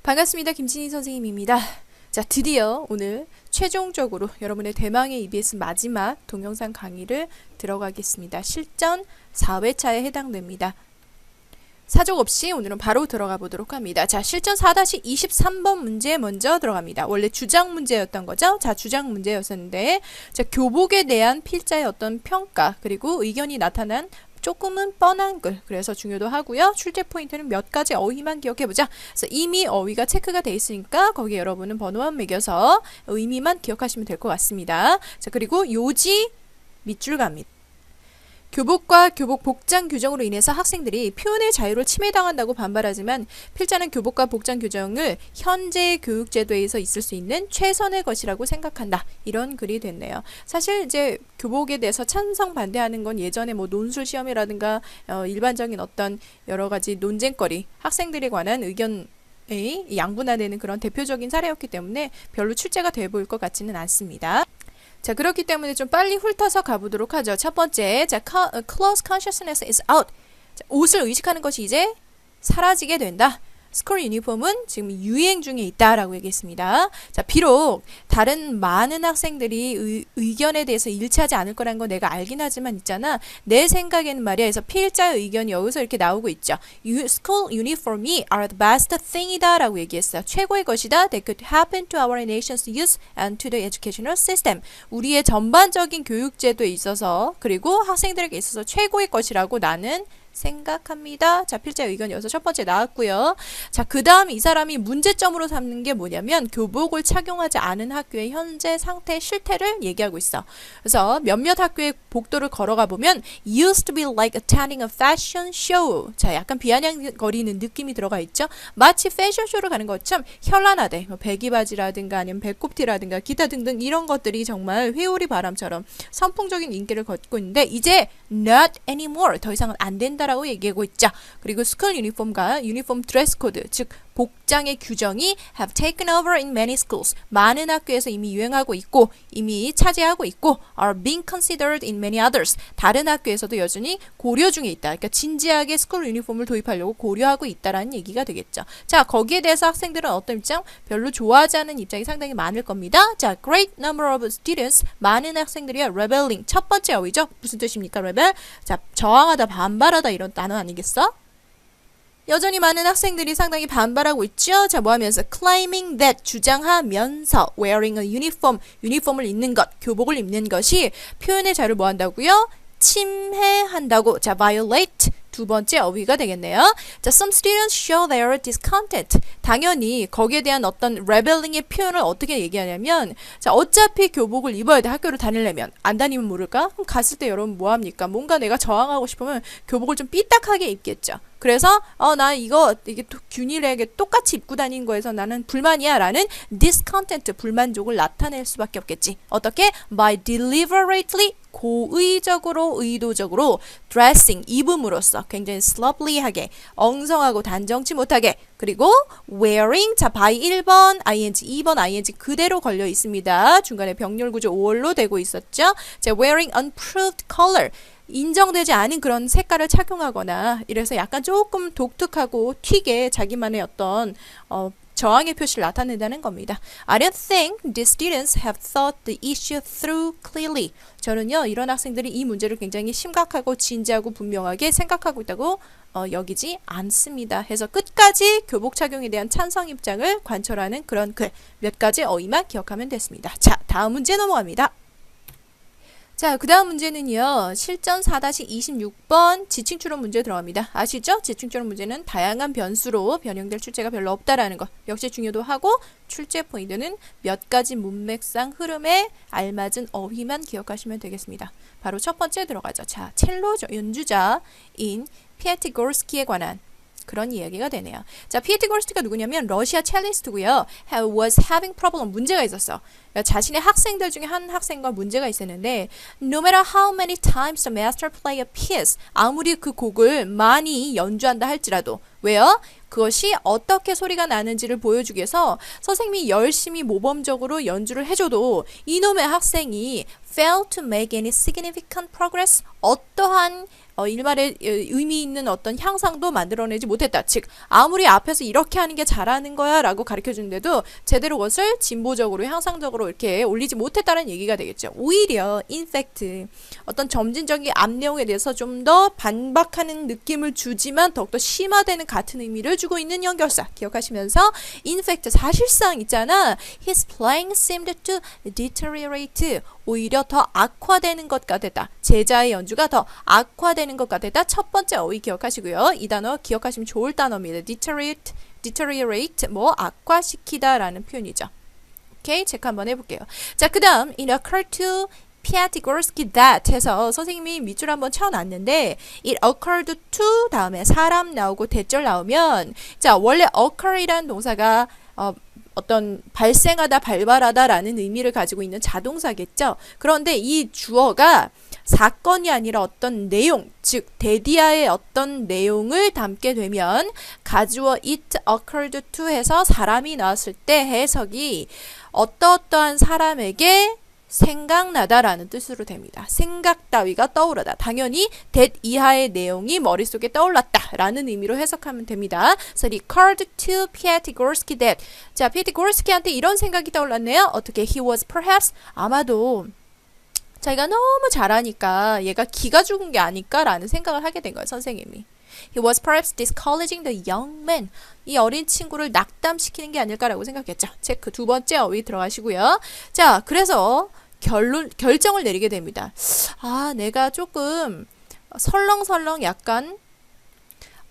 반갑습니다. 김진희 선생님입니다. 자, 드디어 오늘 최종적으로 여러분의 대망의 EBS 마지막 동영상 강의를 들어가겠습니다. 실전 4회차에 해당됩니다. 사족 없이 오늘은 바로 들어가 보도록 합니다. 자, 실전 4-23번 문제 먼저 들어갑니다. 원래 주장 문제였던 거죠? 자, 주장 문제였었는데, 자, 교복에 대한 필자의 어떤 평가, 그리고 의견이 나타난 조금은 뻔한 글, 그래서 중요도 하고요. 출제 포인트는 몇 가지 어휘만 기억해보자. 그래서 이미 어휘가 체크가 돼 있으니까 거기에 여러분은 번호만 매겨서 의미만 기억하시면 될 것 같습니다. 자, 그리고 요지 밑줄 갑니다. 교복과 교복 복장 규정으로 인해서 학생들이 표현의 자유를 침해당한다고 반발하지만 필자는 교복과 복장 규정을 현재 교육제도에서 있을 수 있는 최선의 것이라고 생각한다. 이런 글이 됐네요. 사실 이제 교복에 대해서 찬성 반대하는 건 예전에 뭐 논술 시험이라든가 일반적인 어떤 여러 가지 논쟁거리, 학생들에 관한 의견 양분화되는 그런 대표적인 사례였기 때문에 별로 출제가 돼 보일 것 같지는 않습니다. 자, 그렇기 때문에 좀 빨리 훑어서 가보도록 하죠. 첫 번째, 자, clothes consciousness is out. 자, 옷을 의식하는 것이 이제 사라지게 된다. 스쿨 유니폼은 지금 유행 중에 있다라고 얘기했습니다. 자, 비록 다른 많은 학생들이 의견에 대해서 일치하지 않을 거라는 건 내가 알긴 하지만 있잖아. 내 생각에는 말이야. 그래서 필자의 의견이 여기서 이렇게 나오고 있죠. School uniform이 are the best thing이다 라고 얘기했어요. 최고의 것이다. That could happen to our nation's youth and to the educational system. 우리의 전반적인 교육제도에 있어서 그리고 학생들에게 있어서 최고의 것이라고 나는 생각합니다. 자, 필자의 의견이 여기서 첫 번째 나왔고요. 자, 그 다음 이 사람이 문제점으로 삼는 게 뭐냐면 교복을 착용하지 않은 학교의 현재 상태 실태를 얘기하고 있어. 그래서 몇몇 학교의 복도를 걸어가 보면 used to be like attending a fashion show. 자, 약간 비아냥거리는 느낌이 들어가 있죠. 마치 패션쇼를 가는 것처럼 현란하대. 뭐 배기바지라든가 아니면 배꼽티라든가 기타 등등 이런 것들이 정말 회오리 바람처럼 선풍적인 인기를 걷고 있는데 이제 not anymore. 더 이상은 안 된다. 라고 얘기하고 있죠. 그리고 스쿨 유니폼과 유니폼 드레스 코드, 즉 복장의 규정이 have taken over in many schools. 많은 학교에서 이미 유행하고 있고 이미 차지하고 있고 are being considered in many others. 다른 학교에서도 여전히 고려 중에 있다. 그러니까 진지하게 스쿨 유니폼을 도입하려고 고려하고 있다라는 얘기가 되겠죠. 자, 거기에 대해서 학생들은 어떤 입장? 별로 좋아하지 않는 입장이 상당히 많을 겁니다. 자, great number of students. 많은 학생들이 rebelling. 첫 번째 어휘죠. 무슨 뜻입니까? rebel. 자, 저항하다, 반발하다 이런 단어 아니겠어? 여전히 많은 학생들이 상당히 반발하고 있죠. 자, 뭐 하면서 claiming that 주장하면서 wearing a uniform 유니폼을 입는 것, 교복을 입는 것이 표현의 자유를 뭐 한다고요? 침해한다고. 자, violate 두 번째 어휘가 되겠네요. 자, some students show their discontent. 당연히 거기에 대한 어떤 rebelling의 표현을 어떻게 얘기하냐면 자, 어차피 교복을 입어야 돼. 학교를 다니려면. 안 다니면 모를까? 그럼 갔을 때 여러분 뭐 합니까? 뭔가 내가 저항하고 싶으면 교복을 좀 삐딱하게 입겠죠. 그래서 나 이게 균일하게 똑같이 입고 다니는 거에서 나는 불만이야 라는 discontent, 불만족을 나타낼 수밖에 없겠지. 어떻게? By deliberately, 고의적으로, 의도적으로 dressing, 입음으로써 굉장히 sloppy하게, 엉성하고 단정치 못하게, 그리고 wearing, 자, by 1번, ing, 2번, ing 그대로 걸려 있습니다. 중간에 병렬 구조 5월로 되고 있었죠. 자, wearing unproved color, 인정되지 않은 그런 색깔을 착용하거나 이래서 약간 조금 독특하고 튀게 자기만의 어떤 저항의 표시를 나타낸다는 겁니다. I don't think the students have thought the issue through clearly. 저는요, 이런 학생들이 이 문제를 굉장히 심각하고 진지하고 분명하게 생각하고 있다고 여기지 않습니다. 해서 끝까지 교복 착용에 대한 찬성 입장을 관철하는 그런 글, 몇 가지 어휘만 기억하면 됐습니다. 자, 다음 문제 넘어갑니다. 자, 그 다음 문제는요. 실전 4-26번 지층추론 문제 들어갑니다. 아시죠? 지층추론 문제는 다양한 변수로 변형될 출제가 별로 없다라는 것. 역시 중요도 하고 출제 포인트는 몇 가지 문맥상 흐름에 알맞은 어휘만 기억하시면 되겠습니다. 바로 첫 번째 들어가죠. 자, 첼로 연주자인 피아티고르스키에 관한 그런 이야기가 되네요. 자, 피아티고르스키가 누구냐면 러시아 첼리스트고요. was having problem, 문제가 있었어. 자신의 학생들 중에 한 학생과 문제가 있었는데 no matter how many times the master play a piece, 아무리 그 곡을 많이 연주한다 할지라도 왜요? 그것이 어떻게 소리가 나는지를 보여주기 위해서 선생님이 열심히 모범적으로 연주를 해줘도 이놈의 학생이 failed to make any significant progress, 어떠한 일말의 의미 있는 어떤 향상도 만들어내지 못했다. 즉 아무리 앞에서 이렇게 하는 게 잘하는 거야 라고 가르쳐주는데도 제대로 그것을 진보적으로 향상적으로 이렇게 올리지 못했다는 얘기가 되겠죠. 오히려 in fact 어떤 점진적인 앞 내용에 대해서 좀 더 반박하는 느낌을 주지만 더욱더 심화되는 같은 의미를 주고 있는 연결사 기억하시면서 in fact 사실상 있잖아. His playing seemed to deteriorate. 오히려 더 악화되는 것 같았다. 제자의 연주가 더 악화되는 것 같았다. 첫 번째 어휘 기억하시고요. 이 단어 기억하시면 좋을 단어입니다. deteriorate 뭐 악화시키다 라는 표현이죠. 오케이, 체크 한번 해볼게요. 자, 그 다음 it occurred to Piatigorsky that 해서 선생님이 밑줄 한번 쳐놨는데 it occurred to 다음에 사람 나오고 대절 나오면 자 원래 occur이라는 동사가 어떤 발생하다 발발하다 라는 의미를 가지고 있는 자동사겠죠. 그런데 이 주어가 사건이 아니라 어떤 내용 즉 데디아의 어떤 내용을 담게 되면 가주어 it occurred to 해서 사람이 나왔을 때 해석이 어떠어떠한 사람에게 생각나다라는 뜻으로 됩니다. 생각 따위가 떠오르다. 당연히 that 이하의 내용이 머릿속에 떠올랐다라는 의미로 해석하면 됩니다. So it occurred to Piatigorsky that 자, 피아티고르스키한테 이런 생각이 떠올랐네요. 어떻게 he was perhaps 아마도 자기가 너무 잘하니까 얘가 기가 죽은 게 아닐까라는 생각을 하게 된 거예요. 선생님이. He was perhaps discouraging the young man. 이 어린 친구를 낙담시키는 게 아닐까라고 생각했죠. 체크 두 번째 어휘 들어가시고요. 자, 그래서 결정을 내리게 됩니다. 아, 내가 조금 설렁설렁 약간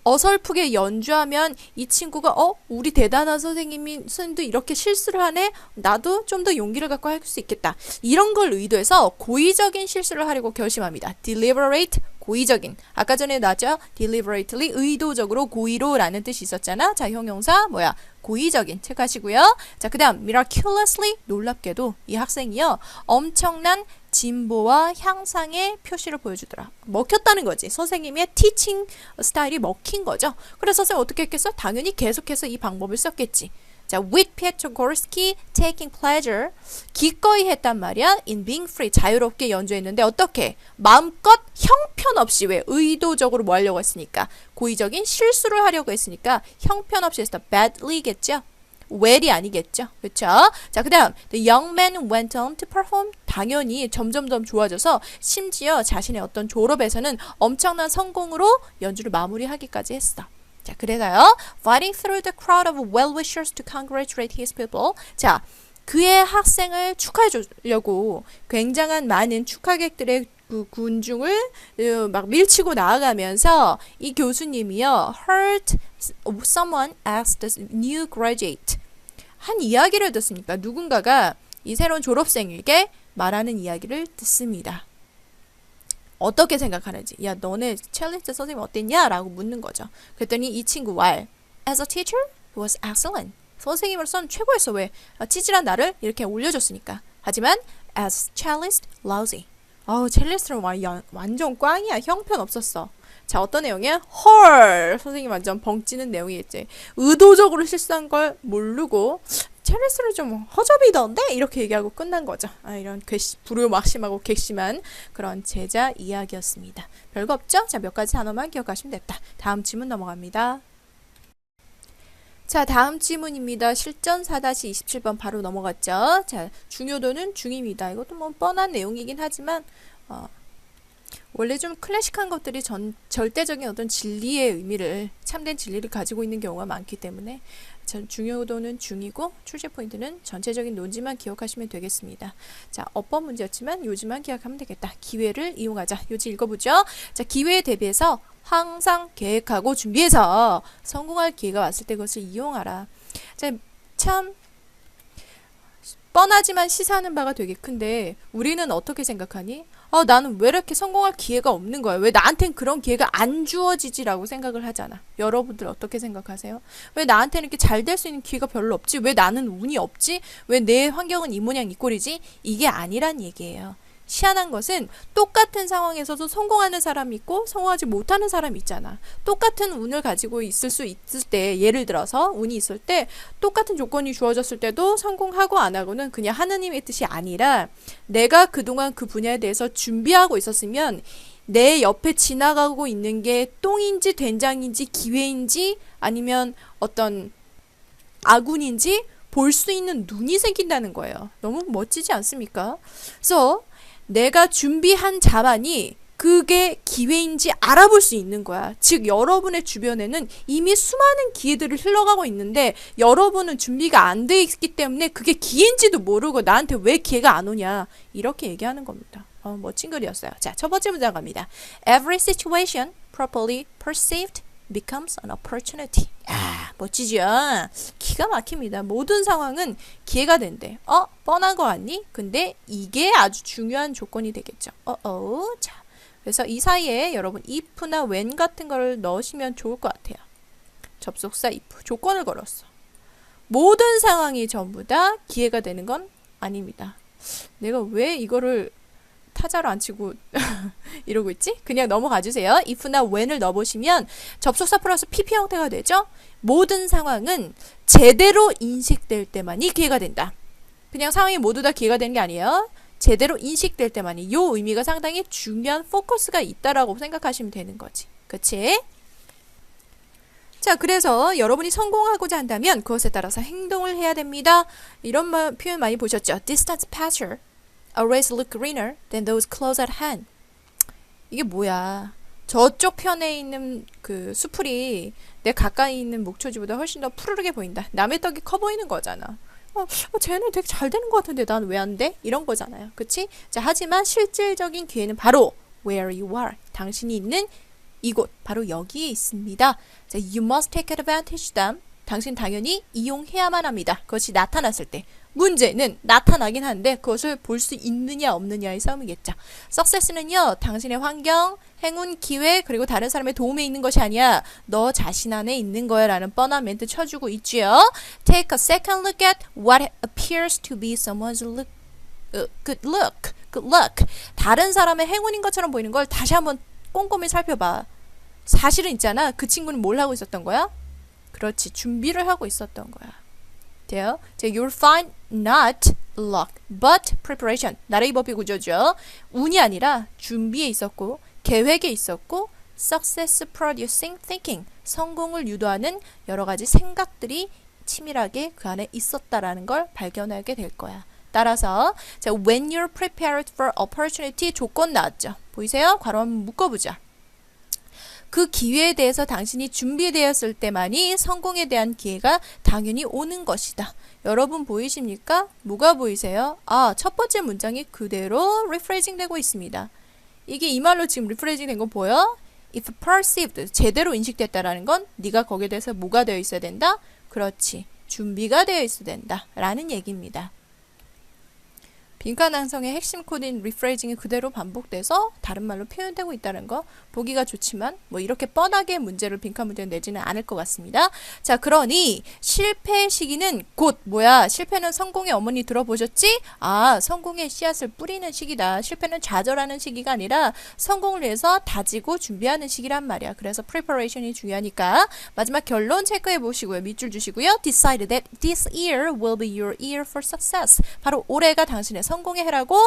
어설프게 연주하면 이 친구가 우리 대단한 선생님도 이렇게 실수를 하네? 나도 좀 더 용기를 갖고 할 수 있겠다. 이런 걸 의도해서 고의적인 실수를 하려고 결심합니다. deliberate 고의적인. 아까 전에 나왔죠? deliberately 의도적으로 고의로 라는 뜻이 있었잖아. 자, 형용사 뭐야? 고의적인. 체크하시고요. 자, 그 다음 miraculously 놀랍게도 이 학생이요. 엄청난 진보와 향상의 표시를 보여주더라. 먹혔다는 거지. 선생님의 티칭 스타일이 먹힌 거죠. 그래서 선생님 어떻게 했겠어? 당연히 계속해서 이 방법을 썼겠지. 자, with Piatigorsky taking pleasure 기꺼이 했단 말이야. in being free 자유롭게 연주했는데 어떻게? 마음껏 형편없이 왜? 의도적으로 뭐 하려고 했으니까 고의적인 실수를 하려고 했으니까 형편없이 했어. badly겠죠? well이 아니겠죠. 그렇죠? 자, 그 다음 the young man went on to perform 당연히 점점점 좋아져서 심지어 자신의 어떤 졸업에서는 엄청난 성공으로 연주를 마무리하기까지 했어. 자, 그래서요. Fighting through the crowd of well-wishers to congratulate his people. 자, 그의 학생을 축하해 주려고 굉장한 많은 축하객들의 그 군중을 막 밀치고 나아가면서 이 교수님이요. heard someone ask the new graduate. 한 이야기를 듣습니까? 누군가가 이 새로운 졸업생에게 말하는 이야기를 듣습니다. 어떻게 생각하는지. 야, 너네 첼리스트 선생님 어땠냐? 라고 묻는 거죠. 그랬더니 이 친구 왈 As a teacher, he was excellent. 선생님으로서는 최고였어. 왜? 치질한 나를 이렇게 올려줬으니까. 하지만 as cellist, lousy. 첼리스트는 완전 꽝이야. 형편없었어. 자, 어떤 내용이야? 헐! 선생님 완전 벙찌는 내용이겠지. 의도적으로 실수한 걸 모르고 첼리스트를 좀 허접이던데? 이렇게 얘기하고 끝난 거죠. 이런 불효막심하고 괘씸한 그런 제자 이야기였습니다. 별거 없죠? 자, 몇 가지 단어만 기억하시면 됐다. 다음 질문 넘어갑니다. 자, 다음 질문입니다. 실전 4-27번 바로 넘어갔죠. 자, 중요도는 중입니다. 이것도 뭐 뻔한 내용이긴 하지만 원래 좀 클래식한 것들이 절대적인 어떤 진리의 의미를 참된 진리를 가지고 있는 경우가 많기 때문에 중요도는 중이고 출제 포인트는 전체적인 논지만 기억하시면 되겠습니다. 자, 어법 문제였지만 요지만 기억하면 되겠다. 기회를 이용하자. 요지 읽어보죠. 자, 기회에 대비해서 항상 계획하고 준비해서 성공할 기회가 왔을 때 그것을 이용하라. 자, 참 뻔하지만 시사하는 바가 되게 큰데 우리는 어떻게 생각하니? 나는 왜 이렇게 성공할 기회가 없는 거야? 왜 나한텐 그런 기회가 안 주어지지라고 생각을 하잖아. 여러분들 어떻게 생각하세요? 왜 나한테는 이렇게 잘 될 수 있는 기회가 별로 없지? 왜 나는 운이 없지? 왜 내 환경은 이 모양 이 꼴이지? 이게 아니란 얘기예요. 희한한 것은 똑같은 상황에서도 성공하는 사람이 있고 성공하지 못하는 사람이 있잖아. 똑같은 운을 가지고 있을 수 있을 때 예를 들어서 운이 있을 때 똑같은 조건이 주어졌을 때도 성공하고 안 하고는 그냥 하느님의 뜻이 아니라 내가 그동안 그 분야에 대해서 준비하고 있었으면 내 옆에 지나가고 있는 게 똥인지 된장인지 기회인지 아니면 어떤 아군인지 볼 수 있는 눈이 생긴다는 거예요. 너무 멋지지 않습니까? 그래서 내가 준비한 자만이 그게 기회인지 알아볼 수 있는 거야. 즉 여러분의 주변에는 이미 수많은 기회들을 흘러가고 있는데 여러분은 준비가 안 돼 있기 때문에 그게 기회인지도 모르고 나한테 왜 기회가 안 오냐 이렇게 얘기하는 겁니다. 멋진 글이었어요. 자, 첫 번째 문장 갑니다. Every situation properly perceived becomes an opportunity. 야, 멋지죠? 기가 막힙니다. 모든 상황은 기회가 된대. 뻔한 거 같니? 근데 이게 아주 중요한 조건이 되겠죠. 자, 그래서 이 사이에 여러분 if나 when 같은 걸 넣으시면 좋을 것 같아요. 접속사 if, 조건을 걸었어. 모든 상황이 전부 다 기회가 되는 건 아닙니다. 내가 왜 이거를 타자로 안 치고 이러고 있지? 그냥 넘어가 주세요. if나 when을 넣어보시면 접속사 플러스 pp 형태가 되죠? 모든 상황은 제대로 인식될 때만이 기회가 된다. 그냥 상황이 모두 다 기회가 되는 게 아니에요. 제대로 인식될 때만이. 이 의미가 상당히 중요한 포커스가 있다라고 생각하시면 되는 거지. 그치? 자, 그래서 여러분이 성공하고자 한다면 그것에 따라서 행동을 해야 됩니다. 이런 표현 많이 보셨죠? Distance passer always look greener than those close at hand. 이게 뭐야? 저쪽 편에 있는 그 수풀이 내 가까이 있는 목초지보다 훨씬 더 푸르르게 보인다. 남의 떡이 커 보이는 거잖아. 쟤는 되게 잘 되는 것 같은데 난 왜 안 돼? 이런 거잖아요. 그치? 자, 하지만 실질적인 기회는 바로 where you are. 당신이 있는 이곳, 바로 여기에 있습니다. 자, you must take advantage them. 당신 당연히 이용해야만 합니다. 그것이 나타났을 때. 문제는 나타나긴 한데 그것을 볼 수 있느냐 없느냐의 싸움이겠죠. Success는요, 당신의 환경, 행운, 기회, 그리고 다른 사람의 도움에 있는 것이 아니야. 너 자신 안에 있는 거야 라는 뻔한 멘트 쳐주고 있지요. Take a second look at what appears to be someone's good luck. 다른 사람의 행운인 것처럼 보이는 걸 다시 한번 꼼꼼히 살펴봐. 사실은 있잖아. 그 친구는 뭘 하고 있었던 거야? 그렇지. 준비를 하고 있었던 거야. 돼요? You'll find not luck, but preparation. 나라의 법의 구조죠. 운이 아니라 준비에 있었고, 계획에 있었고, success producing thinking. 성공을 유도하는 여러 가지 생각들이 치밀하게 그 안에 있었다라는 걸 발견하게 될 거야. 따라서 자, when you're prepared for opportunity 조건 나왔죠. 보이세요? 괄호 한번 묶어보자. 그 기회에 대해서 당신이 준비되었을 때만이 성공에 대한 기회가 당연히 오는 것이다. 여러분 보이십니까? 뭐가 보이세요? 첫 번째 문장이 그대로 리프레이징 되고 있습니다. 이게 이 말로 지금 리프레이징 된 거 보여? If perceived, 제대로 인식됐다라는 건 네가 거기에 대해서 뭐가 되어 있어야 된다? 그렇지. 준비가 되어 있어야 된다. 라는 얘기입니다. 빈칸 완성의 핵심 코드인 리프레이징이 그대로 반복돼서 다른 말로 표현되고 있다는 거 보기가 좋지만 뭐 이렇게 뻔하게 문제를 빈칸 문제를 내지는 않을 것 같습니다. 자, 그러니 실패의 시기는 곧 뭐야? 실패는 성공의 어머니 들어보셨지? 성공의 씨앗을 뿌리는 시기다. 실패는 좌절하는 시기가 아니라 성공을 위해서 다지고 준비하는 시기란 말이야. 그래서 preparation이 중요하니까 마지막 결론 체크해 보시고요. 밑줄 주시고요. Decide that this year will be your year for success. 바로 올해가 당신의 성공의 해라고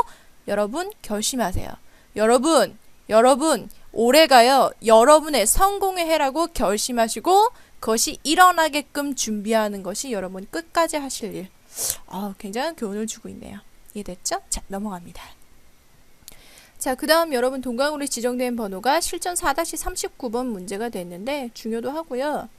여러분 결심하세요. 여러분 올해가요 여러분의 성공의 해라고 결심하시고 그것이 일어나게끔 준비하는 것이 여러분 끝까지 하실 일. 굉장한 교훈을 주고 있네요. 이해됐죠? 자, 넘어갑니다. 자, 그 다음 여러분 동강으로 지정된 번호가 실전 4-39번 문제가 됐는데 중요도 하고요.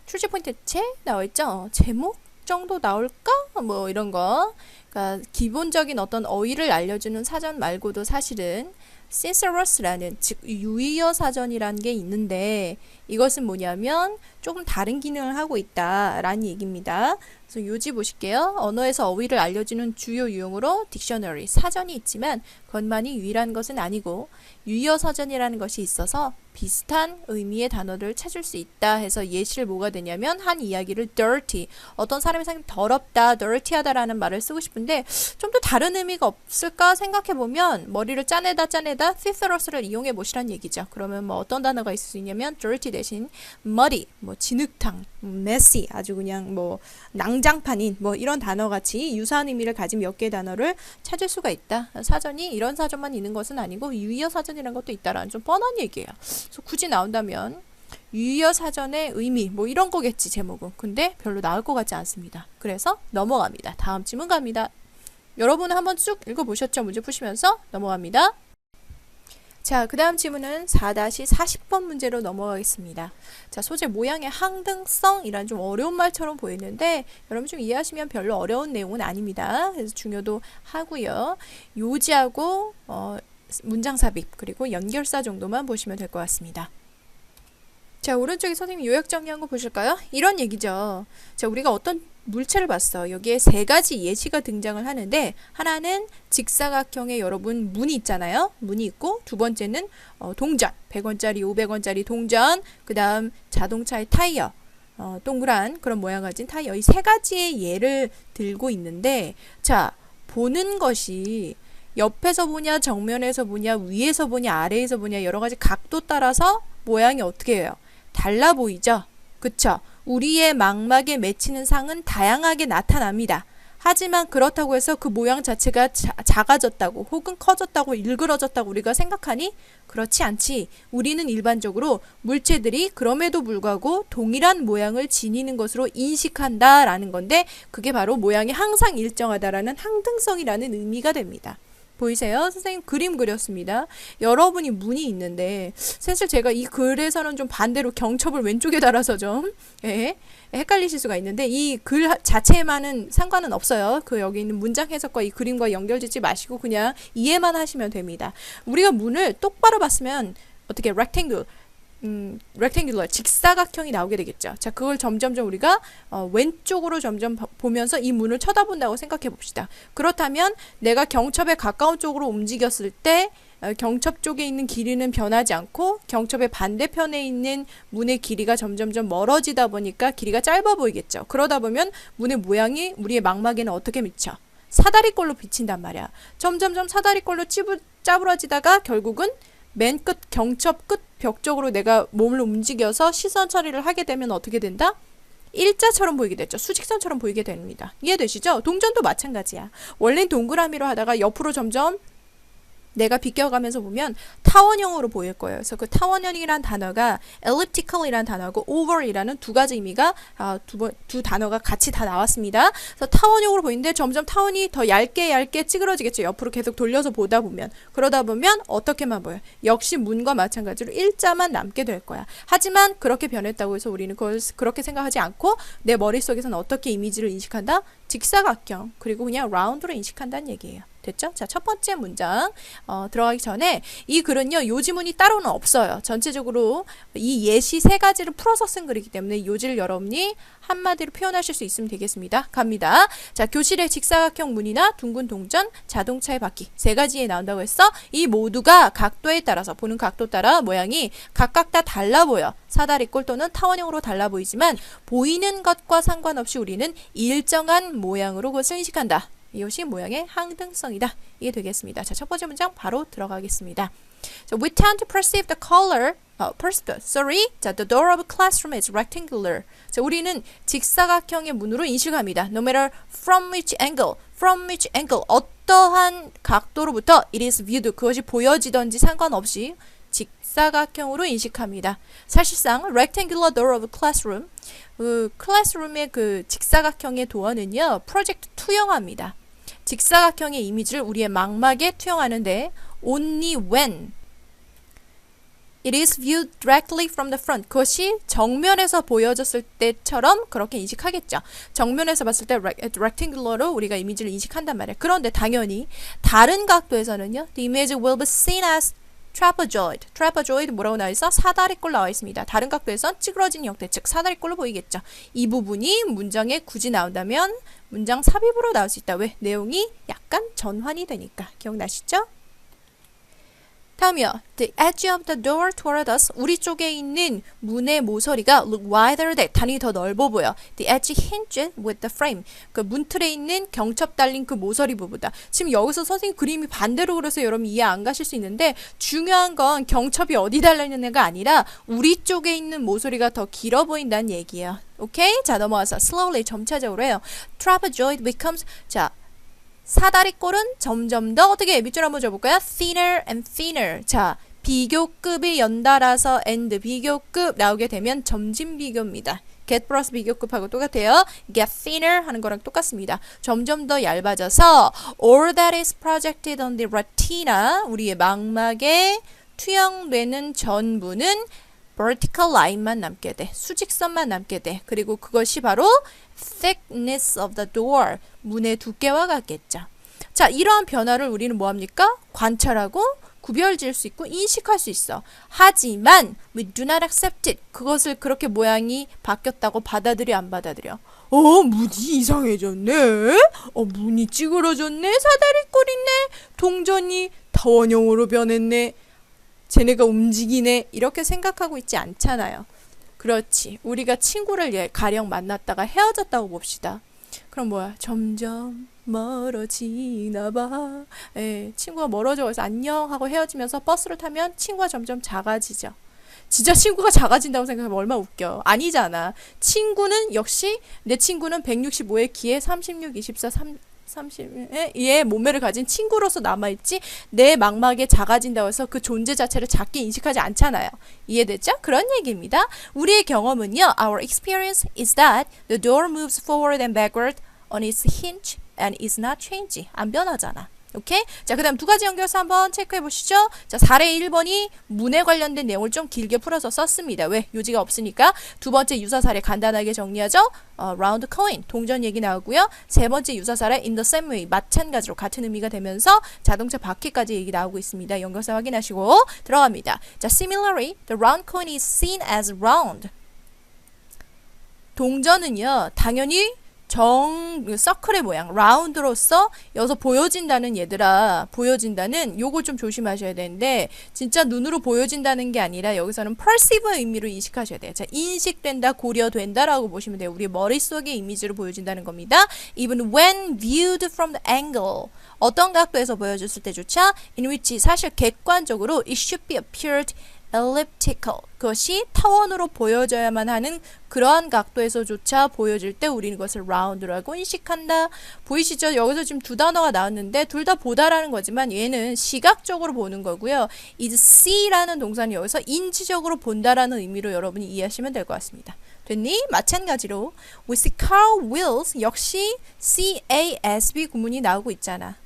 출제 포인트 책 나와있죠? 제목 정도 나올까? 뭐 이런 거. 그러니까 기본적인 어떤 어휘를 알려주는 사전 말고도 사실은 thesaurus라는 즉 유의어 사전이라는 게 있는데 이것은 뭐냐면 조금 다른 기능을 하고 있다라는 얘기입니다. 그래서 요지 보실게요. 언어에서 어휘를 알려주는 주요 유형으로 딕셔너리, 사전이 있지만 그것만이 유일한 것은 아니고 유의어 사전이라는 것이 있어서 비슷한 의미의 단어를 찾을 수 있다 해서 예시를 뭐가 되냐면 한 이야기를 dirty, 어떤 사람이 상당히 더럽다, dirty하다라는 말을 쓰고 싶은데 있는데 좀 더 다른 의미가 없을까 생각해보면 머리를 짜내다 thesaurus를 이용해 보시란 얘기죠. 그러면 뭐 어떤 단어가 있을 수 있냐면 dirty 대신 muddy, 뭐 진흙탕, messy, 아주 그냥 뭐 낭장판인 뭐 이런 단어같이 유사한 의미를 가진 몇 개의 단어를 찾을 수가 있다. 사전이 이런 사전만 있는 것은 아니고 유의어 사전이라는 것도 있다라는 좀 뻔한 얘기예요. 그래서 굳이 나온다면 유의어 사전의 의미 뭐 이런 거겠지 제목은. 근데 별로 나을 것 같지 않습니다. 그래서 넘어갑니다. 다음 질문 갑니다. 여러분은 한번 쭉 읽어보셨죠? 문제 푸시면서 넘어갑니다. 자, 그 다음 질문은 4-40번 문제로 넘어가겠습니다. 자, 소재 모양의 항등성이란 좀 어려운 말처럼 보이는데 여러분 좀 이해하시면 별로 어려운 내용은 아닙니다. 그래서 중요도 하고요. 요지하고 문장 삽입 그리고 연결사 정도만 보시면 될 것 같습니다. 자, 오른쪽에 선생님 요약 정리한 거 보실까요? 이런 얘기죠. 자, 우리가 어떤 물체를 봤어. 여기에 세 가지 예시가 등장을 하는데 하나는 직사각형의 여러분 문이 있잖아요. 문이 있고 두 번째는 동전, 100원짜리, 500원짜리 동전, 그 다음 자동차의 타이어, 동그란 그런 모양 가진 타이어. 이 세 가지의 예를 들고 있는데 자, 보는 것이 옆에서 보냐, 정면에서 보냐, 위에서 보냐, 아래에서 보냐 여러 가지 각도 따라서 모양이 어떻게 해요? 달라 보이죠? 그쵸? 우리의 망막에 맺히는 상은 다양하게 나타납니다. 하지만 그렇다고 해서 그 모양 자체가 작아졌다고 혹은 커졌다고 일그러졌다고 우리가 생각하니? 그렇지 않지. 우리는 일반적으로 물체들이 그럼에도 불구하고 동일한 모양을 지니는 것으로 인식한다라는 건데 그게 바로 모양이 항상 일정하다라는 항등성이라는 의미가 됩니다. 보이세요? 선생님 그림 그렸습니다. 여러분이 문이 있는데 사실 제가 이 글에서는 좀 반대로 경첩을 왼쪽에 달아서 좀 헷갈리실 수가 있는데 이 글 자체에만은 상관은 없어요. 그 여기 있는 문장 해석과 이 그림과 연결짓지 마시고 그냥 이해만 하시면 됩니다. 우리가 문을 똑바로 봤으면 어떻게 rectangular 직사각형이 나오게 되겠죠. 자, 그걸 점점점 우리가 왼쪽으로 점점 보면서 이 문을 쳐다본다고 생각해 봅시다. 그렇다면 내가 경첩에 가까운 쪽으로 움직였을 때 경첩 쪽에 있는 길이는 변하지 않고 경첩의 반대편에 있는 문의 길이가 점점점 멀어지다 보니까 길이가 짧아 보이겠죠. 그러다 보면 문의 모양이 우리의 망막에는 어떻게 미쳐? 사다리꼴로 비친단 말이야. 점점점 사다리꼴로 짜부러지다가 결국은 맨 끝 경첩 끝 벽 쪽으로 내가 몸을 움직여서 시선 처리를 하게 되면 어떻게 된다? 일자처럼 보이게 됐죠. 수직선처럼 보이게 됩니다. 이해되시죠? 동전도 마찬가지야. 원래는 동그라미로 하다가 옆으로 점점 내가 비껴가면서 보면 타원형으로 보일 거예요. 그래서 그 타원형이란 단어가 elliptical이란 단어하고 oval이라는 두 가지 의미가 두 단어가 같이 다 나왔습니다. 그래서 타원형으로 보이는데 점점 타원이 더 얇게 찌그러지겠죠. 옆으로 계속 돌려서 보다 보면. 그러다 보면 어떻게만 보여요? 역시 문과 마찬가지로 일자만 남게 될 거야. 하지만 그렇게 변했다고 해서 우리는 그걸 그렇게 생각하지 않고 내 머릿속에서는 어떻게 이미지를 인식한다? 직사각형 그리고 그냥 라운드로 인식한다는 얘기예요. 됐죠? 자, 첫 번째 문장 들어가기 전에 이 글은요 요지문이 따로는 없어요. 전체적으로 이 예시 세 가지를 풀어서 쓴 글이기 때문에 요지를 여러분이 한마디로 표현하실 수 있으면 되겠습니다. 갑니다. 자, 교실의 직사각형 문이나 둥근 동전, 자동차의 바퀴 세 가지에 나온다고 했어. 이 모두가 각도에 따라서 보는 각도 따라 모양이 각각 다 달라 보여. 사다리꼴 또는 타원형으로 달라 보이지만 보이는 것과 상관없이 우리는 일정한 모양으로 그것을 인식한다. 이것이 모양의 항등성이다. 이게 되겠습니다. 자, 첫 번째 문장 바로 들어가겠습니다. So we tend to perceive the color, 자, the door of a classroom is rectangular. 자, 우리는 직사각형의 문으로 인식합니다. No matter from which angle, 어떠한 각도로부터 it is viewed, 그것이 보여지던지 상관없이 직사각형으로 인식합니다. 사실상 rectangular door of a classroom, 클래스룸의 그 직사각형의 도어는요 프로젝트 투영합니다. 직사각형의 이미지를 우리의 망막에 투영하는데 only when it is viewed directly from the front, 그것이 정면에서 보여졌을 때처럼 그렇게 인식하겠죠. 정면에서 봤을 때 rectangular로 우리가 이미지를 인식한단 말이에요. 그런데 당연히 다른 각도에서는요 the image will be seen as trapezoid 뭐라고 나와 있어? 사다리꼴 나와 있습니다. 다른 각도에선 찌그러진 형태, 즉 사다리꼴로 보이겠죠. 이 부분이 문장에 굳이 나온다면 문장 삽입으로 나올 수 있다. 왜? 내용이 약간 전환이 되니까. 기억나시죠? 다음이요. The edge of the door toward us. 우리 쪽에 있는 문의 모서리가 look wider than. 단이 더 넓어 보여. The edge hinged with the frame. 그 문틀에 있는 경첩 달린 그 모서리 부분이다. 지금 여기서 선생님 그림이 반대로 그려서 여러분 이해 안 가실 수 있는데 중요한 건 경첩이 어디 달려있는가 아니라 우리 쪽에 있는 모서리가 더 길어 보인다는 얘기예요. 오케이? 자, 넘어와서 slowly 점차적으로 해요. trapezoid becomes. 자, 사다리꼴은 점점 더 어떻게 밑줄 한번 줘볼까요? thinner and thinner. 자, 비교급이 연달아서 and 비교급 나오게 되면 점진 비교입니다. get 플러스 비교급하고 똑같아요. get thinner 하는 거랑 똑같습니다. 점점 더 얇아져서 all that is projected on the retina. 우리의 망막에 투영되는 전부는 vertical line만 남게 돼. 수직선만 남게 돼. 그리고 그것이 바로 thickness of the door. 문의 두께와 같겠죠. 자, 이러한 변화를 우리는 뭐합니까? 관찰하고 구별지을 수 있고 인식할 수 있어. 하지만 we do not accept it. 그것을 그렇게 모양이 바뀌었다고 받아들여 안 받아들여? 문이 이상해졌네. 문이 찌그러졌네. 사다리꼴 있네. 동전이 타원형으로 변했네. 쟤네가 움직이네. 이렇게 생각하고 있지 않잖아요. 그렇지. 우리가 친구를 가령 만났다가 헤어졌다고 봅시다. 그럼 뭐야? 점점 멀어지나 봐. 친구가 멀어져서 안녕 하고 헤어지면서 버스를 타면 친구가 점점 작아지죠. 진짜 친구가 작아진다고 생각하면 얼마나 웃겨. 아니잖아. 친구는 역시 내 친구는 165의 키에 36, 24, 30의 몸매를 가진 친구로서 남아있지 내 망막에 작아진다고 해서 그 존재 자체를 작게 인식하지 않잖아요. 이해됐죠? 그런 얘기입니다. 우리의 경험은요. Our experience is that the door moves forward and backward on its hinge and is not changing. 안 변하잖아. 오케이? 자, 그 다음 두 가지 연결해서 한번 체크해 보시죠. 자, 4의 1번이 문에 관련된 내용을 좀 길게 풀어서 썼습니다. 왜? 요지가 없으니까. 두 번째 유사 사례 간단하게 정리하죠. round coin, 동전 얘기 나오고요. 세 번째 유사 사례 in the same way, 마찬가지로 같은 의미가 되면서 자동차 바퀴까지 얘기 나오고 있습니다. 연결사 확인하시고 들어갑니다. 자, similarly, the round coin is seen as round. 동전은요, 당연히 서클의 모양, 라운드로서 여기서 보여진다는 얘들아, 보여진다는 요걸 좀 조심하셔야 되는데 진짜 눈으로 보여진다는 게 아니라 여기서는 perceive의 의미로 인식하셔야 돼요. 자, 인식된다, 고려된다 라고 보시면 돼요. 우리 머릿속의 이미지로 보여진다는 겁니다. Even when viewed from the angle. 어떤 각도에서 보여줬을 때조차 in which 사실 객관적으로 it should be appeared elliptical. 그것이 타원으로 보여져야만 하는 그러한 각도에서조차 보여질 때 우리는 그것을 round라고 인식한다. 보이시죠? 여기서 지금 두 단어가 나왔는데 둘 다 보다라는 거지만 얘는 시각적으로 보는 거고요. is see라는 동사는 여기서 인지적으로 본다라는 의미로 여러분이 이해하시면 될 것 같습니다. 됐니? 마찬가지로 we see car wheels 역시 CASB 구문이 나오고 있잖아.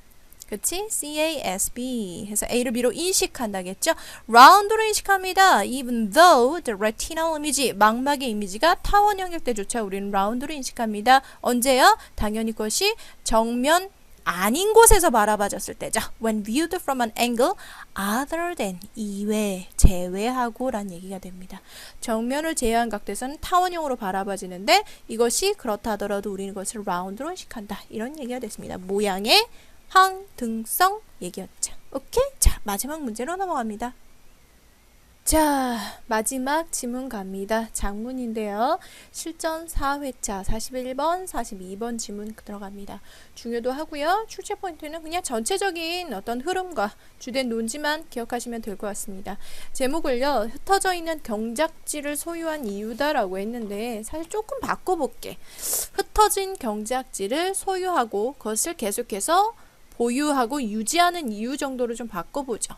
그치? CASB 해서 A를 B로 인식한다겠죠? round로 인식합니다. Even though the retinal image, 망막의 이미지가 타원 영역 때조차 우리는 round로 인식합니다. 언제요? 당연히 그것이 정면 아닌 곳에서 바라봐졌을 때죠. When viewed from an angle other than, 이외, 제외하고 란 얘기가 됩니다. 정면을 제외한 각도에서는 타원형으로 바라봐지는데 이것이 그렇다 하더라도 우리는 그것을 round로 인식한다. 이런 얘기가 됐습니다. 모양의 항등성 얘기였죠. 오케이? 자, 마지막 문제로 넘어갑니다. 자, 마지막 지문 갑니다. 장문인데요. 실전 4회차 41번, 42번 지문 들어갑니다. 중요도 하고요. 출제 포인트는 그냥 전체적인 어떤 흐름과 주된 논지만 기억하시면 될 것 같습니다. 제목을요. 흩어져 있는 경작지를 소유한 이유다라고 했는데 사실 조금 바꿔볼게. 흩어진 경작지를 소유하고 그것을 계속해서 보유하고 유지하는 이유 정도로 좀 바꿔보죠.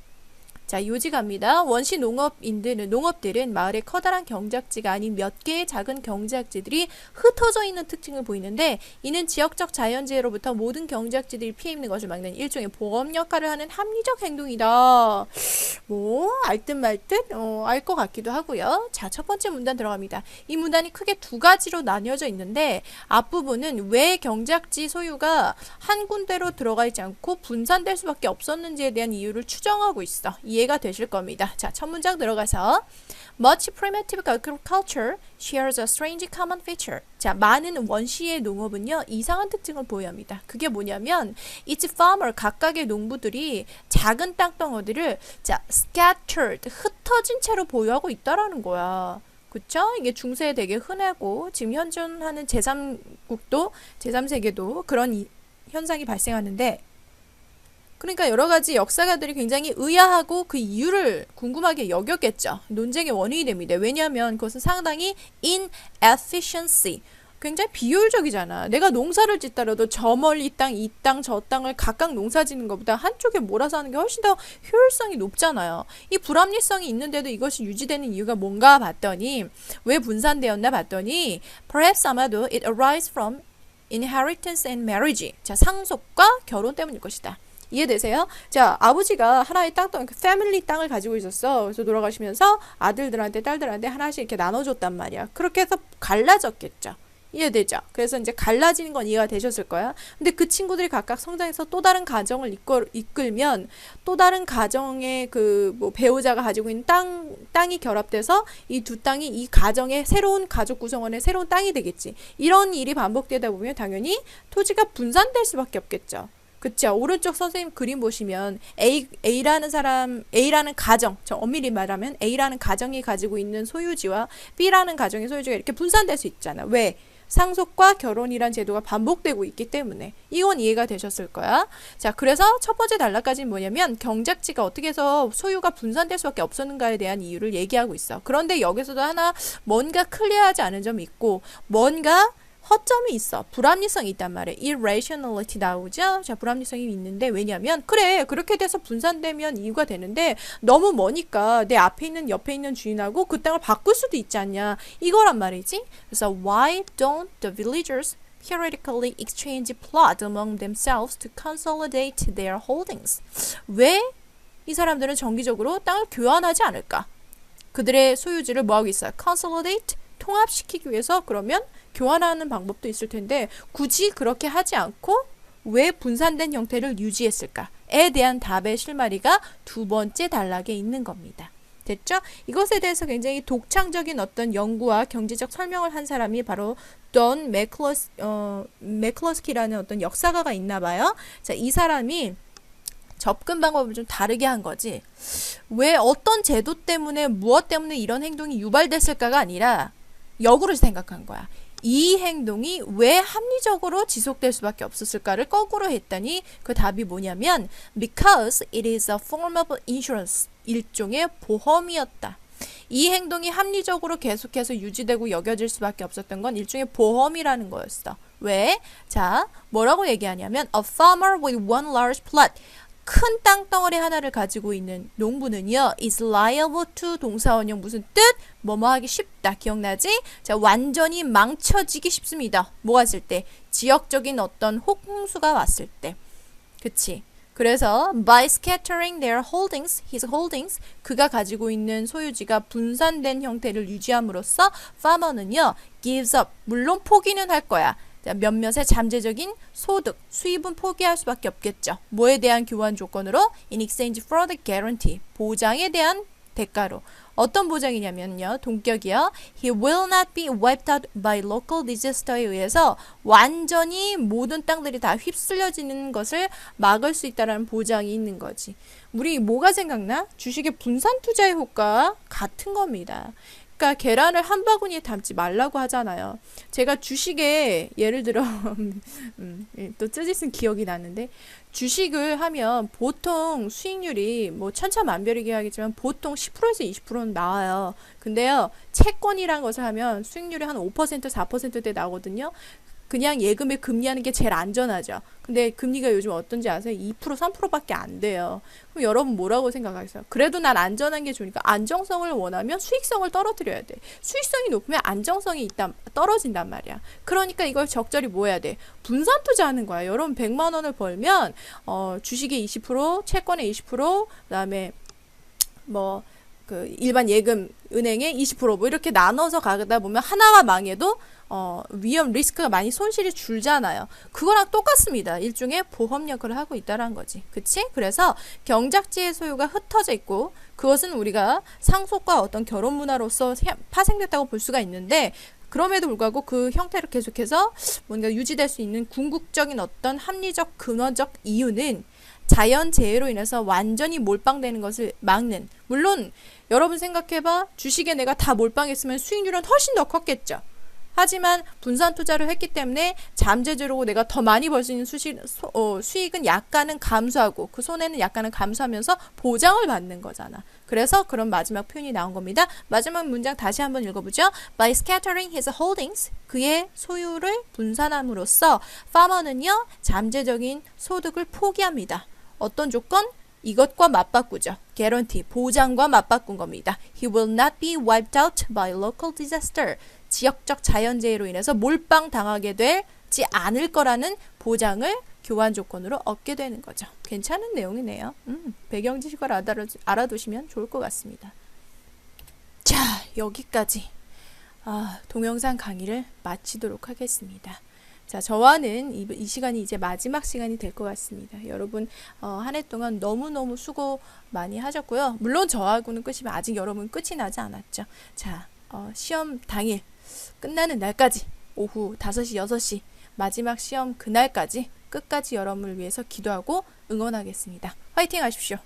자, 요지 갑니다. 원시 농업들은 마을에 커다란 경작지가 아닌 몇 개의 작은 경작지들이 흩어져 있는 특징을 보이는데 이는 지역적 자연재해로부터 모든 경작지들이 피해 입는 것을 막는 일종의 보험 역할을 하는 합리적 행동이다. 뭐 알 듯 말 듯 알 것 같기도 하고요. 자, 첫 번째 문단 들어갑니다. 이 문단이 크게 두 가지로 나뉘어져 있는데 앞부분은 왜 경작지 소유가 한 군데로 들어가 있지 않고 분산될 수밖에 없었는지에 대한 이유를 추정하고 있어. 이 이해가 되실 겁니다. 자, 첫 문장 들어가서 Much primitive agriculture shares a strange common feature. 자, 많은 원시의 농업은요, 이상한 특징을 보여합니다. 그게 뭐냐면 each farmer, 각각의 농부들이 작은 땅덩어리를 자, scattered, 흩어진 채로 보유하고 있다라는 거야. 그쵸? 이게 중세에 되게 흔하고 지금 현존하는 제3국도, 제3세계도 그런 현상이 발생하는데, 그러니까 여러 가지 역사가들이 굉장히 의아하고 그 이유를 궁금하게 여겼겠죠. 논쟁의 원인이 됩니다. 왜냐하면 그것은 상당히 inefficiency, 굉장히 비효율적이잖아. 내가 농사를 짓더라도 저 멀리 땅, 이 땅, 저 땅을 각각 농사 짓는 것보다 한쪽에 몰아서 하는 게 훨씬 더 효율성이 높잖아요. 이 불합리성이 있는데도 이것이 유지되는 이유가 뭔가 봤더니, 왜 분산되었나 봤더니 perhaps 아마도 it arises from inheritance and marriage. 자, 상속과 결혼 때문일 것이다. 이해되세요? 자, 아버지가 하나의 땅덩, 패밀리 땅을 가지고 있었어. 그래서 돌아가시면서 아들들한테, 딸들한테 하나씩 이렇게 나눠줬단 말이야. 그렇게 해서 갈라졌겠죠. 이해되죠? 그래서 이제 갈라지는 건 이해가 되셨을 거야. 근데 그 친구들이 각각 성장해서 또 다른 가정을 이끌면 또 다른 가정의 그 뭐 배우자가 가지고 있는 땅이 결합돼서 이 두 땅이 이 가정의 새로운 가족 구성원의 새로운 땅이 되겠지. 이런 일이 반복되다 보면 당연히 토지가 분산될 수밖에 없겠죠. 그쵸? 오른쪽 선생님 그림 보시면 A라는 가정, 저 엄밀히 말하면 A라는 가정이 가지고 있는 소유지와 B라는 가정의 소유지가 이렇게 분산될 수 있잖아. 왜? 상속과 결혼이란 제도가 반복되고 있기 때문에. 이건 이해가 되셨을 거야. 자, 그래서 첫 번째 단락까지는 뭐냐면 경작지가 어떻게 해서 소유가 분산될 수밖에 없었는가에 대한 이유를 얘기하고 있어. 그런데 여기서도 하나 뭔가 클리어하지 않은 점이 있고 뭔가 허점이 있어. 불합리성이 있단 말이에요. irrationality 나오죠? 자, 불합리성이 있는데 왜냐면 그래, 그렇게 돼서 분산되면 이유가 되는데 너무 머니까 내 앞에 있는 옆에 있는 주인하고 그 땅을 바꿀 수도 있지 않냐. 이거란 말이지. 그래서 why don't the villagers periodically exchange plot among themselves to consolidate their holdings? 왜 이 사람들은 정기적으로 땅을 교환하지 않을까? 그들의 소유지를 뭐하고 있어요? consolidate? 통합시키기 위해서 그러면 교환하는 방법도 있을 텐데 굳이 그렇게 하지 않고 왜 분산된 형태를 유지했을까에 대한 답의 실마리가 두 번째 단락에 있는 겁니다. 됐죠? 이것에 대해서 굉장히 독창적인 어떤 연구와 경제적 설명을 한 사람이 바로 돈 맥클러스키라는 어떤 역사가가 있나 봐요. 자, 이 사람이 접근 방법을 좀 다르게 한 거지. 왜 어떤 제도 때문에 무엇 때문에 이런 행동이 유발됐을까가 아니라 역으로 생각한 거야. 이 행동이 왜 합리적으로 지속될 수밖에 없었을까를 거꾸로 했더니 그 답이 뭐냐면 because it is a form of insurance. 일종의 보험이었다. 이 행동이 합리적으로 계속해서 유지되고 여겨질 수밖에 없었던 건 일종의 보험이라는 거였어. 왜? 자, 뭐라고 얘기하냐면 a farmer with one large plot. 큰 땅덩어리 하나를 가지고 있는 농부는요 is liable to 동사원형 무슨 뜻? 뭐뭐 하기 쉽다. 기억나지? 자, 완전히 망쳐지기 쉽습니다. 뭐 왔을 때? 지역적인 어떤 홍수가 왔을 때. 그치? 그래서 by scattering their holdings, his holdings, 그가 가지고 있는 소유지가 분산된 형태를 유지함으로써 farmer는요 gives up, 물론 포기는 할 거야. 몇몇의 잠재적인 소득, 수입은 포기할 수밖에 없겠죠. 뭐에 대한 교환 조건으로? In exchange for the guarantee. 보장에 대한 대가로. 어떤 보장이냐면요. 동격이요. He will not be wiped out by local disaster에 의해서 완전히 모든 땅들이 다 휩쓸려지는 것을 막을 수 있다는 보장이 있는 거지. 우리 뭐가 생각나? 주식의 분산 투자의 효과 같은 겁니다. 그러니까 계란을 한 바구니에 담지 말라고 하잖아요. 제가 주식에 예를 들어 또 쯔짓은 기억이 나는데 주식을 하면 보통 수익률이 뭐 천차만별이긴 하겠지만 보통 10%에서 20%는 나와요. 근데요, 채권이란 것을 하면 수익률이 한 5%, 4%대 나오거든요. 그냥 예금에 금리하는 게 제일 안전하죠. 근데 금리가 요즘 어떤지 아세요? 2%, 3%밖에 안 돼요. 그럼 여러분 뭐라고 생각하세요? 그래도 난 안전한 게 좋으니까 안정성을 원하면 수익성을 떨어뜨려야 돼. 수익성이 높으면 안정성이 떨어진단 말이야. 그러니까 이걸 적절히 뭐 해야 돼? 분산 투자하는 거야. 여러분 100만 원을 벌면 주식에 20%, 채권에 20%, 그다음에 뭐 그 일반 예금 은행에 20% 뭐 이렇게 나눠서 가다 보면 하나가 망해도 위험 리스크가 많이 손실이 줄잖아요. 그거랑 똑같습니다. 일종의 보험 역할을 하고 있다는 거지. 그치? 그래서 경작지의 소유가 흩어져 있고 그것은 우리가 상속과 어떤 결혼 문화로서 파생됐다고 볼 수가 있는데 그럼에도 불구하고 그 형태를 계속해서 뭔가 유지될 수 있는 궁극적인 어떤 합리적 근원적 이유는 자연재해로 인해서 완전히 몰빵되는 것을 막는, 물론 여러분 생각해봐, 주식에 내가 다 몰빵했으면 수익률은 훨씬 더 컸겠죠. 하지만 분산 투자를 했기 때문에 잠재적으로 내가 더 많이 벌 수 있는 수익은 약간은 감소하고 그 손해는 약간은 감소하면서 보장을 받는 거잖아. 그래서 그런 마지막 표현이 나온 겁니다. 마지막 문장 다시 한번 읽어보죠. By scattering his holdings, 그의 소유를 분산함으로써 farmer는요 잠재적인 소득을 포기합니다. 어떤 조건? 이것과 맞바꾸죠. guarantee, 보장과 맞바꾼 겁니다. He will not be wiped out by local disaster. 지역적 자연재해로 인해서 몰빵당하게 되지 않을 거라는 보장을 교환 조건으로 얻게 되는 거죠. 괜찮은 내용이네요. 배경 지식을 알아두시면 좋을 것 같습니다. 자, 여기까지 동영상 강의를 마치도록 하겠습니다. 자, 저와는 이 시간이 이제 마지막 시간이 될 것 같습니다. 여러분 한 해 동안 너무너무 수고 많이 하셨고요. 물론 저하고는 끝이면 아직 여러분 끝이 나지 않았죠. 자, 시험 당일 끝나는 날까지 오후 5시, 6시 마지막 시험 그날까지 끝까지 여러분을 위해서 기도하고 응원하겠습니다. 화이팅 하십시오.